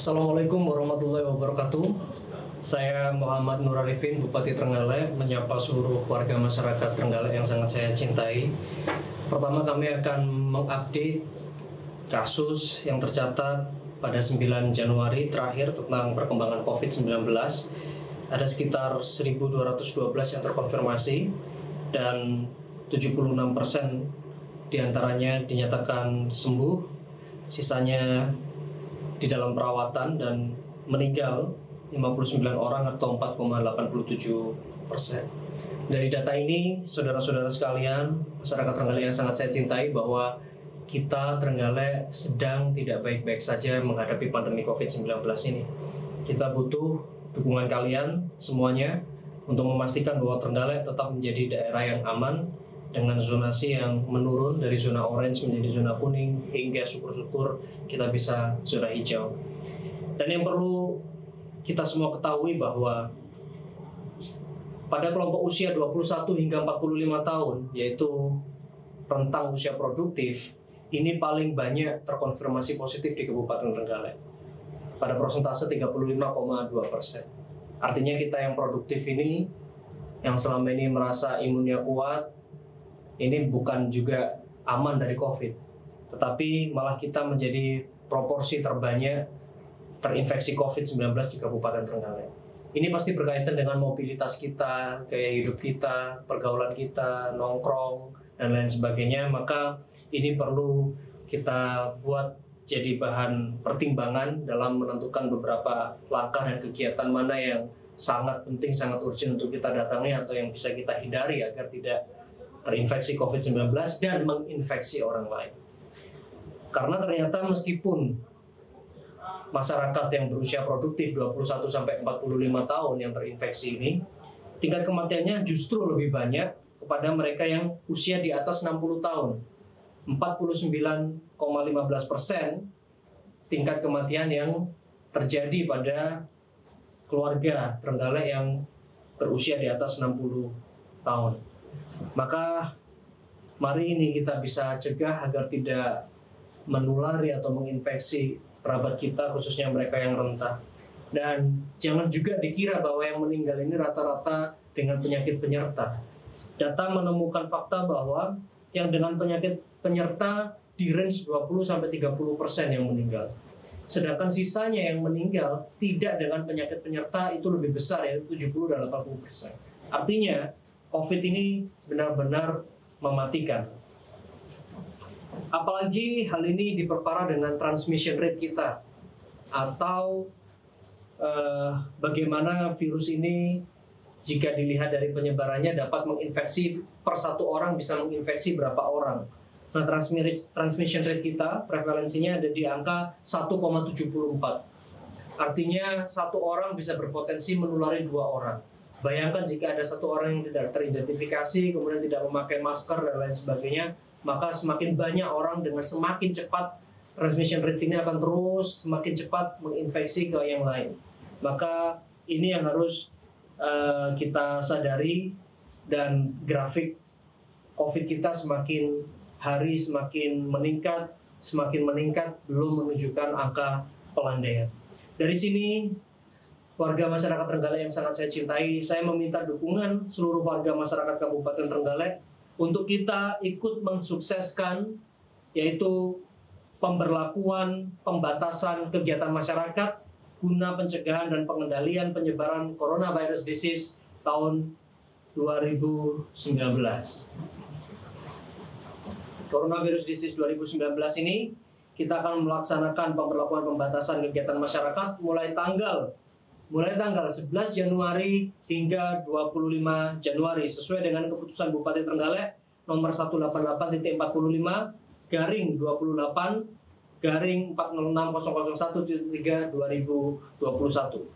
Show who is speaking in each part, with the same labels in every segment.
Speaker 1: Assalamualaikum warahmatullahi wabarakatuh. Saya Muhammad Nur Arifin, Bupati Trenggalek, menyapa seluruh warga masyarakat Trenggalek yang sangat saya cintai. Pertama, kami akan mengupdate kasus yang tercatat pada 9 Januari terakhir tentang perkembangan COVID-19. Ada sekitar 1.212 yang terkonfirmasi dan 76% diantaranya dinyatakan sembuh, sisanya di dalam perawatan, dan meninggal 59 orang atau 4,87%. Dari data ini, saudara-saudara sekalian, masyarakat Trenggalek yang sangat saya cintai, bahwa kita Trenggalek sedang tidak baik-baik saja menghadapi pandemi COVID-19 ini. Kita butuh dukungan kalian semuanya untuk memastikan bahwa Trenggalek tetap menjadi daerah yang aman dengan zonasi yang menurun dari zona orange menjadi zona kuning, hingga syukur-syukur kita bisa zona hijau. Dan yang perlu kita semua ketahui bahwa pada kelompok usia 21 hingga 45 tahun, yaitu rentang usia produktif, ini paling banyak terkonfirmasi positif di Kabupaten Trenggalek pada persentase 35,2%. Artinya kita yang produktif ini, yang selama ini merasa imunnya kuat, ini bukan juga aman dari COVID, tetapi malah kita menjadi proporsi terbanyak terinfeksi COVID-19 di Kabupaten Trenggalek. Ini pasti berkaitan dengan mobilitas kita, gaya hidup kita, pergaulan kita, nongkrong, dan lain sebagainya. Maka ini perlu kita buat jadi bahan pertimbangan dalam menentukan beberapa langkah dan kegiatan mana yang sangat penting, sangat urgent untuk kita datangi atau yang bisa kita hindari agar tidak terinfeksi COVID-19 dan menginfeksi orang lain. Karena ternyata meskipun masyarakat yang berusia produktif 21-45 tahun yang terinfeksi ini, tingkat kematiannya justru lebih banyak kepada mereka yang usia di atas 60 tahun. 49,15% tingkat kematian yang terjadi pada keluarga Trenggalek yang berusia di atas 60 tahun. Maka mari ini kita bisa cegah agar tidak menulari atau menginfeksi kerabat kita, khususnya mereka yang rentan. Dan jangan juga dikira bahwa yang meninggal ini rata-rata dengan penyakit penyerta. Data menemukan fakta bahwa yang dengan penyakit penyerta di range 20-30% yang meninggal. Sedangkan sisanya yang meninggal tidak dengan penyakit penyerta itu lebih besar, yaitu 70 dan 80%. Artinya COVID ini benar-benar mematikan. Apalagi hal ini diperparah dengan transmission rate kita, atau bagaimana virus ini jika dilihat dari penyebarannya dapat menginfeksi per satu orang bisa menginfeksi berapa orang. Nah, transmission rate kita, prevalensinya ada di angka 1,74. Artinya satu orang bisa berpotensi menulari 2 orang. Bayangkan jika ada satu orang yang tidak teridentifikasi, kemudian tidak memakai masker dan lain sebagainya, maka semakin banyak orang dengan semakin cepat transmission rate ini akan terus semakin cepat menginfeksi ke yang lain. Maka ini yang harus kita sadari, dan grafik COVID kita semakin hari semakin meningkat belum menunjukkan angka pelandaian. Dari sini, warga masyarakat Trenggalek yang sangat saya cintai, saya meminta dukungan seluruh warga masyarakat Kabupaten Trenggalek untuk kita ikut mensukseskan, yaitu pemberlakuan pembatasan kegiatan masyarakat guna pencegahan dan pengendalian penyebaran coronavirus disease tahun 2019. Coronavirus disease 2019 ini kita akan melaksanakan pemberlakuan pembatasan kegiatan masyarakat mulai tanggal 11 Januari hingga 25 Januari sesuai dengan keputusan Bupati Trenggalek nomor 188-28-28/406.001/2021.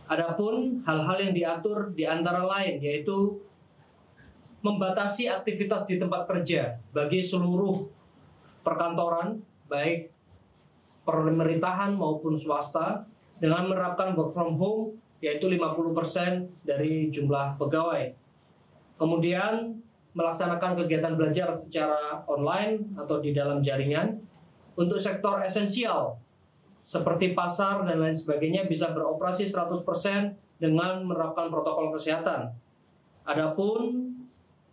Speaker 1: Adapun hal-hal yang diatur di antara lain yaitu membatasi aktivitas di tempat kerja bagi seluruh perkantoran, baik pemerintahan maupun swasta, dengan menerapkan work from home, yaitu 50% dari jumlah pegawai. Kemudian melaksanakan kegiatan belajar secara online atau di dalam jaringan. Untuk sektor esensial, seperti pasar dan lain sebagainya bisa beroperasi 100% dengan menerapkan protokol kesehatan. Adapun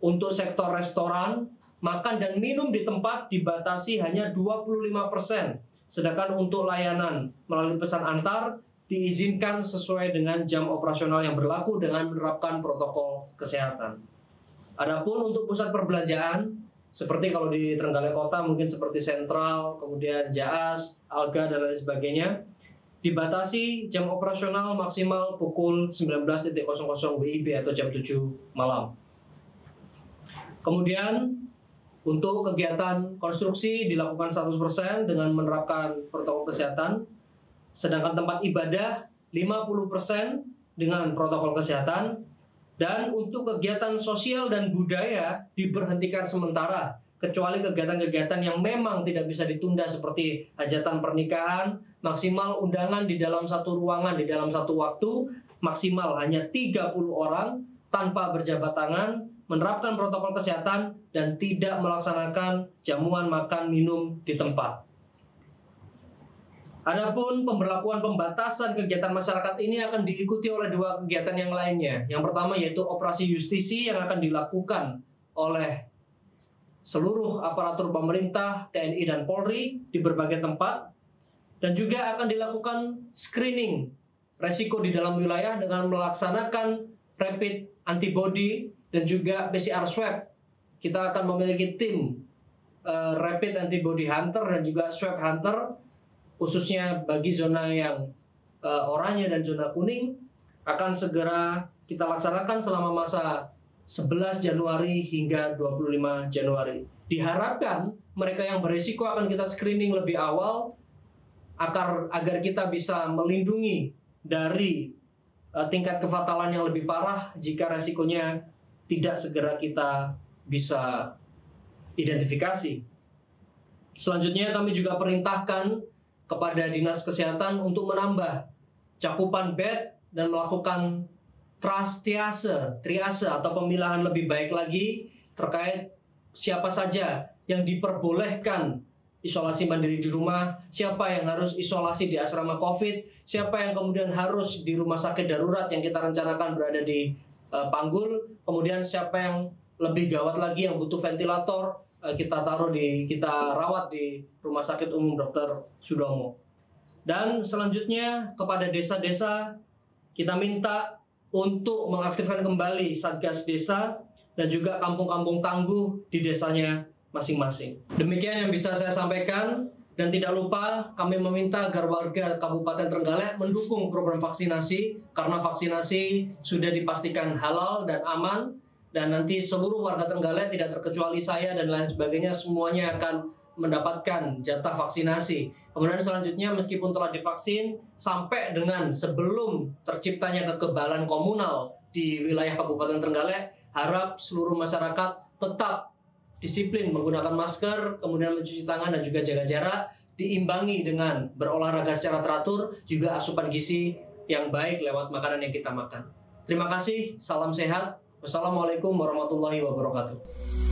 Speaker 1: untuk sektor restoran, makan dan minum di tempat dibatasi hanya 25%. Sedangkan untuk layanan melalui pesan antar diizinkan sesuai dengan jam operasional yang berlaku dengan menerapkan protokol kesehatan. Adapun untuk pusat perbelanjaan, seperti kalau di Trenggalek Kota mungkin seperti Sentral, kemudian Jaas, Alga dan lain sebagainya, dibatasi jam operasional maksimal pukul 19.00 WIB atau jam 7 malam. Kemudian untuk kegiatan konstruksi dilakukan 100% dengan menerapkan protokol kesehatan, sedangkan tempat ibadah 50% dengan protokol kesehatan, dan untuk kegiatan sosial dan budaya diberhentikan sementara, kecuali kegiatan-kegiatan yang memang tidak bisa ditunda seperti hajatan pernikahan, maksimal undangan di dalam satu ruangan, di dalam satu waktu, maksimal hanya 30 orang, tanpa berjabat tangan, menerapkan protokol kesehatan, dan tidak melaksanakan jamuan makan minum di tempat. Adapun pemberlakuan pembatasan kegiatan masyarakat ini akan diikuti oleh dua kegiatan yang lainnya. Yang pertama yaitu operasi justisi yang akan dilakukan oleh seluruh aparatur pemerintah, TNI dan Polri di berbagai tempat, dan juga akan dilakukan screening resiko di dalam wilayah dengan melaksanakan rapid antibody dan juga PCR swab. Kita akan memiliki tim rapid antibody hunter dan juga swab hunter, khususnya bagi zona yang oranye dan zona kuning, akan segera kita laksanakan selama masa 11 Januari hingga 25 Januari. Diharapkan mereka yang berisiko akan kita screening lebih awal agar kita bisa melindungi dari tingkat kefatalan yang lebih parah jika resikonya tidak segera kita bisa identifikasi. Selanjutnya kami juga perintahkan kepada Dinas Kesehatan untuk menambah cakupan bed dan melakukan triase atau pemilahan lebih baik lagi terkait siapa saja yang diperbolehkan isolasi mandiri di rumah, siapa yang harus isolasi di asrama COVID, siapa yang kemudian harus di rumah sakit darurat yang kita rencanakan berada di Panggul, kemudian siapa yang lebih gawat lagi yang butuh ventilator, kita rawat di Rumah Sakit Umum Dr. Sudomo. Dan selanjutnya kepada desa-desa kita minta untuk mengaktifkan kembali Satgas Desa dan juga kampung-kampung tangguh di desanya masing-masing. Demikian yang bisa saya sampaikan, dan tidak lupa kami meminta agar warga Kabupaten Trenggalek mendukung program vaksinasi karena vaksinasi sudah dipastikan halal dan aman, dan nanti seluruh warga Trenggalek tidak terkecuali saya dan lain sebagainya semuanya akan mendapatkan jatah vaksinasi. Kemudian selanjutnya meskipun telah divaksin, sampai dengan sebelum terciptanya kekebalan komunal di wilayah Kabupaten Trenggalek, harap seluruh masyarakat tetap disiplin menggunakan masker, kemudian mencuci tangan dan juga jaga jarak, diimbangi dengan berolahraga secara teratur, juga asupan gizi yang baik lewat makanan yang kita makan. Terima kasih, salam sehat. Wassalamualaikum warahmatullahi wabarakatuh.